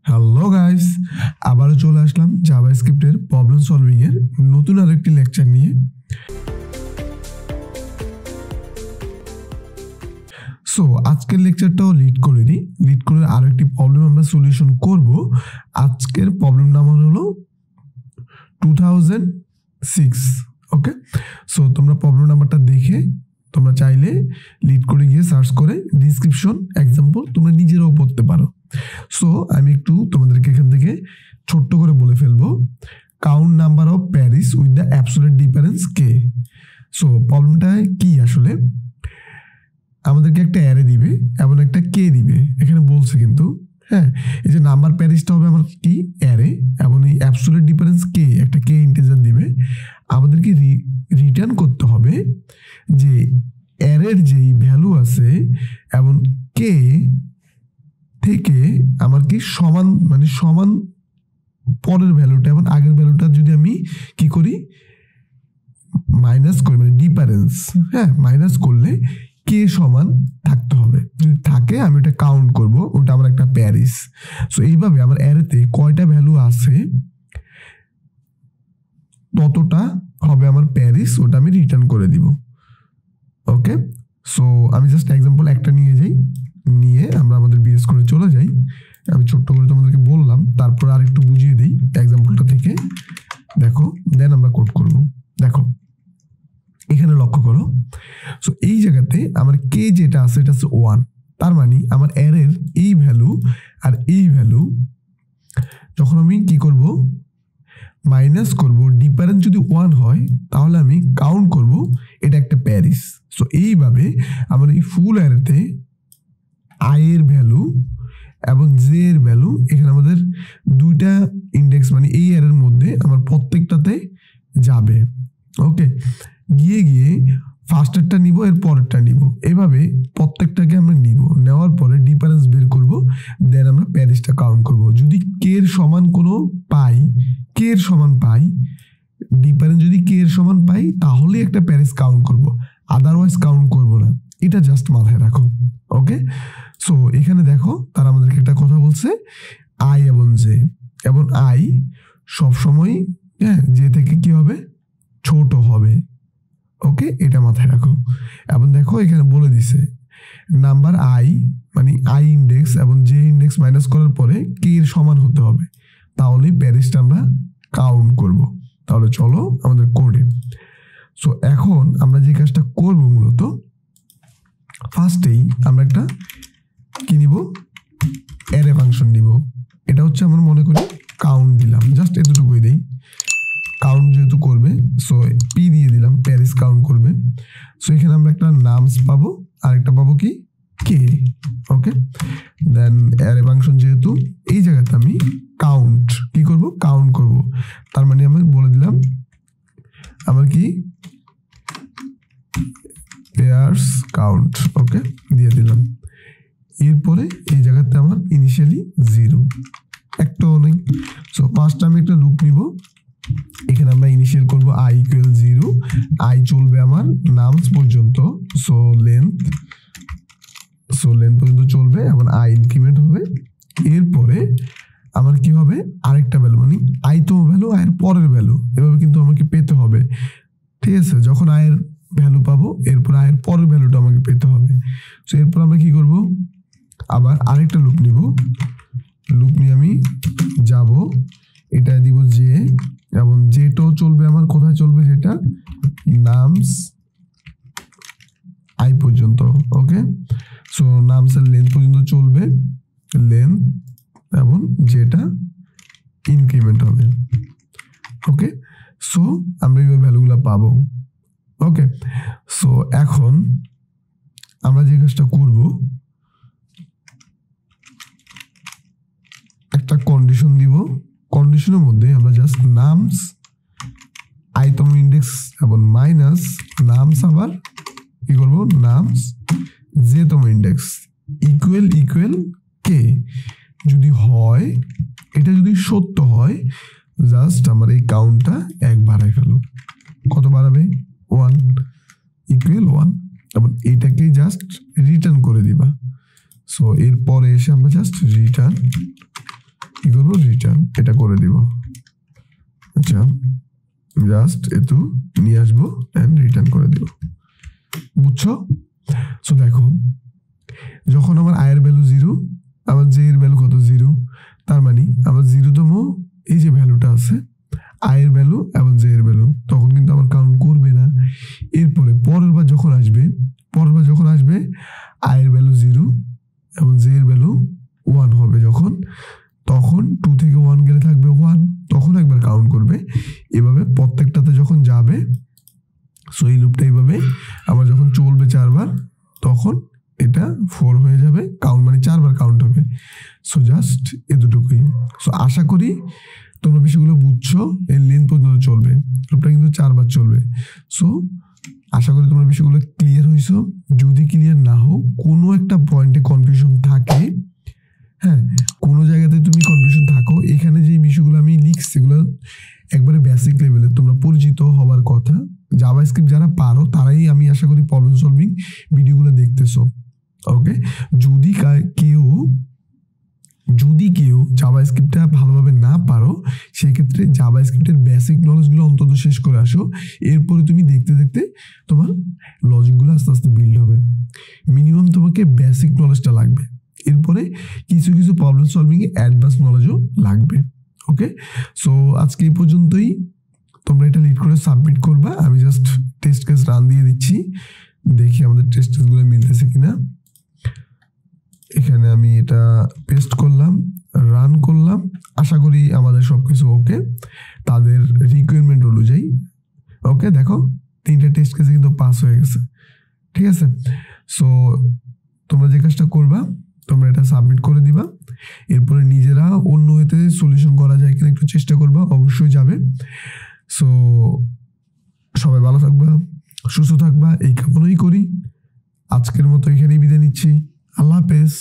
Hello guys, আবারও চলে আসলাম জাভাস্ক্রিপ্টের problem solving এর নতুন আরেকটি লেকচার নিয়ে। সো আজকের লেকচারটাও লিড করে দিই। লিড করে আরো একটি প্রবলেম আমরা সলিউশন করব। আজকের প্রবলেম নাম্বার হলো 2006। ওকে, সো তোমরা প্রবলেম নাম্বারটা দেখে তোমরা চাইলে লিড করে গিয়ে সার্চ করে ডিসক্রিপশন এক্সাম্পল তোমরা নিজেরাও পড়তে পারো। সো আমি একটু তোমাদেরকে এখান থেকে ছোট্ট করে বলে ফেলবো, count number of Paris with the absolute difference K. So প্রবলেমটা কি, আসলে আমাদেরকে একটা অ্যারে দিবে এবং একটা কে দিবে, এখানে বলছে কিন্তু হ্যাঁ, এই যে নাম্বার প্যারিসটা হবে আমার কি অ্যারে, এবং এই অ্যাবসোলিউট ডিফারেন্স কে একটা কে ইন্টিজার দিবে। আমাদেরকে রিটার্ন করতে হবে যে অ্যারের যেই ভ্যালু আছে এবং কে থেকে আমার কি সমান, মানে সমান পরের ভ্যালুটা এবং আগের ভ্যালুটা যদি আমি কি করি মাইনাস করি, মানে ডিফারেন্স, হ্যাঁ মাইনাস করলে কে সমান থাকতে হবে। যদি থাকে আমি ওটা কাউন্ট করব, ওটা আমার একটা প্যারিস। সো এইভাবে আমার অ্যারেতে কয়টা ভ্যালু আছে ততটা হবে আমার প্যারিস, ওটা আমি রিটার্ন করে দিব। ওকে, সো আমি জাস্ট এক্সাম্পল একটা নিয়ে যাই, নিয়ে আমরা আমাদের বিএস করে চলে যাই। আমি ছোট্ট করে তোমাদেরকে বললাম, তারপর আর একটু বুঝিয়ে দিই এক্সাম্পলটা থেকে। দেখো, দেন আমরা কোড করব। দেখো এখানে লক্ষ্য করো, সো এই জায়গাতে আমার কে যেটা আছে এটা হচ্ছে 1। তার মানে আমার অ্যারের এই ভ্যালু আর এই ভ্যালু যখন আমি কি করব মাইনাস করব, ডিফারেন্স যদি 1 হয় তাহলে আমি কাউন্ট করব এটা একটা প্যারিস। সো এইভাবে আমার এই ফুল অ্যারেতে আই এর ভ্যালু এবং জে এর ভ্যালু, এখানে আমাদের দুইটা ইন্ডেক্স, মানে এই অ্যারের মধ্যে আমার প্রত্যেকটাতে যাবে। ওকে, গিয়ে গিয়ে ফার্স্টেরটা নিব, এর পরেরটা নিব, এভাবে প্রত্যেকটাকে আমরা নিব। নেওয়ার পরে ডিফারেন্স বের করব, দেন আমরা প্যারিসটা কাউন্ট করব। যদি কে এর সমান কোনো পাই, কে এর সমান পাই, ডিফারেন্স যদি কে এর সমান পাই তাহলে একটা প্যারিস কাউন্ট করব, আদারওয়াইজ কাউন্ট করব না। এটা জাস্ট মাথায় রাখো। ওকে, সো এখানে দেখো তারা আমাদেরকে একটা কথা বলছে, আই এবং জে, এবং আই সবসময় হ্যাঁ জে থেকে কি হবে ছোট হবে। ওকে, এটা মাথায় রাখো। এবং দেখো এখানে বলে দিছে নাম্বার আই, মানে আই ইন্ডেক্স এবং জে ইন্ডেক্স মাইনাস করার পরে কে এর সমান হতে হবে, তাহলেই প্যারিসটা আমরা কাউন্ট করব। তাহলে চলো আমাদের কোডে। সো এখন আমরা যে কাজটা করব, মূলত ফার্স্টেই আমরা একটা কি নিব, অ্যারে ফাংশন নিব। এটা হচ্ছে আমার মনে করি কাউন্ট দিলাম, জাস্ট এতটুকুই দেই, কাউন্ট যেহেতু করবে সো পি দিয়ে দিলাম, প্যারিস কাউন্ট করবে। সো এখানে আমরা একটা নামস পাবো আর একটা পাবো কি কে। ওকে, দেন অ্যারে ফাংশন যেহেতু এই জায়গাতে আমি কাউন্ট কি করব, কাউন্ট করব। তার মানে আমি বলে দিলাম আমার কি পেয়ার্স কাউন্ট। ওকে, দিয়ে দিলাম। এরপরে এই জায়গাতে আমার ইনিশিয়ালি 0, একটাও নেই। সো ফার্স্ট আমি একটা লুপ নিব, এখানে আমরা ইনিশিয়াল করব আই ইকুয়াল 0, আই চলবে আমার নামস পর্যন্ত, সো লেন্থ পর্যন্ত চলবে এবং আই ইনক্রিমেন্ট হবে। এরপরে আমার কি হবে আরেকটা ভ্যালু, মানে আই তো ভ্যালু আয়ের পরের ভ্যালু, এভাবে কিন্তু আমাকে পেতে হবে। ঠিক আছে, যখন আয়ের ভ্যালু পাবো এরপর আয়ের পরের ভ্যালুটা আমাকে পেতে হবে। সো এরপর আমরা কি করব, আবার আরেকটা লুপ নিব, লুপ নিয়ে আমি যাব, এটা দিব জে, এবং যেটাও চলবে আমার কোথায় চলবে, যেটা নামস আই পর্যন্ত। ওকে, সো নামসের লেন্থ পর্যন্ত চলবে, লেন্থ এবং যেটা ইনক্রিমেন্ট হবে। ওকে, সো আমরা এইভাবে ভ্যালুগুলো পাবো। ওকে, সো এখন আমরা যে কাজটা করব, একটা কন্ডিশন দিব, কন্ডিশনের মধ্যে আমরা জাস্ট নামস আইতম ইন্ডেক্স এবং মাইনাস নামস, আবার কি করব নামস জেতম ইন্ডেক্স ইকুয়াল ইকুয়াল কে। যদি হয়, এটা যদি সত্য হয়, জাস্ট আমার এই কাউন্টটা 1 বাড়াই ফেলো। কত বাড়াবে 1 ইকুয়াল 1, এবং এইটাকে জাস্ট রিটার্ন করে দিবা। সো এরপরে এসে আমরা জাস্ট রিটার্ন কি করবো রিটার্ন এটা করে দিব। আচ্ছা জাস্ট এটু নিয়ে আসবো এন্ড রিটার্ন করে দিব, বুঝছো? সো দেখো যখন আমার আই এর ভ্যালু 0, আমার জে এর ভ্যালু কত 0, তার মানে আমার 0তম এই যে ভ্যালুটা আছে আই এর ভ্যালু এবং জে এর ভ্যালু, তখন কিন্তু আমার কাউন্ট করবে না। এরপরে পরের বার যখন আসবে আই এর ভ্যালু 0 এবং জে এর ভ্যালু 1 হবে, তখন 2 থেকে 1 গেলে থাকবে 1, তখন একবার কাউন্ট করবে। এভাবে প্রত্যেকটাতে যখন যাবে, সো এই লুপটা এইভাবে আমার যখন চলবে 4 বার, তখন এটা 4 হয়ে যাবে, কাউন্ট মানে 4 বার কাউন্ট হবে। সো জাস্ট এতটুকুই। সো আশা করি তোমরা বিষয়গুলো বুঝছো। এর লেন্থ পর্যন্ত চলবে, লুপটা কিন্তু 4 বার চলবে। সো আশা করি তোমরা বিষয়গুলো ক্লিয়ার হইছো। যদি ক্লিয়ার না হও, কোনো একটা পয়েন্টে কনফিউশন থাকে, হ্যাঁ কোনো জায়গাতে তুমি কনফিউশন থাকো, এখানে যে বিষয়গুলো আমি লিখছি এগুলো একবারে বেসিক লেভেলে তোমরা পরিচিত হবার কথা। জাভাস্ক্রিপ্ট যারা পারো তারাই আমি আশা করি প্রবলেম সলভিং ভিডিওগুলো দেখতেছো। ওকে, যদি কেউ জাভাস্ক্রিপ্টটা ভালোভাবে না পারো, সেক্ষেত্রে জাভাস্ক্রিপ্টের বেসিক নলেজগুলো অন্তত শেষ করে আসো। এরপরে তুমি দেখতে দেখতে তোমার লজিকগুলো আস্তে আস্তে বিল্ড হবে। মিনিমাম তোমাকে বেসিক নলেজটা লাগবে, এরপরে কিছু কিছু প্রবলেম সলভিং এ অ্যাডভান্স নলেজও লাগবে। ওকে, সো আজকে এই পর্যন্তই। তোমরা এটা লিড করে সাবমিট করবা। আমি জাস্ট টেস্ট কেস রান দিয়ে দিচ্ছি, দেখি আমাদের টেস্ট কেসগুলো মিলতেছে কিনা। এখানে আমি এটা পেস্ট করলাম, রান করলাম, আশা করি আমাদের সবকিছু ওকে তাদের রিকোয়ারমেন্ট অনুযায়ী। ওকে, দেখো 3টা টেস্ট কেসে কিন্তু পাস হয়ে গেছে। ঠিক আছে, সো তোমরা যে কাজটা করবা, তোমরা এটা সাবমিট করে দিবা। এরপরে নিজেরা অন্য ওয়েতে সলিউশন করা যায় কিনা একটু চেষ্টা করবা, অবশ্যই যাবে। সো সবাই ভালো থাকবা, সুস্থ থাকবা, এই কামনাই করি। আজকের মতো এখানেই বিদায় নিচ্ছি। আল্লাহ হাফেজ।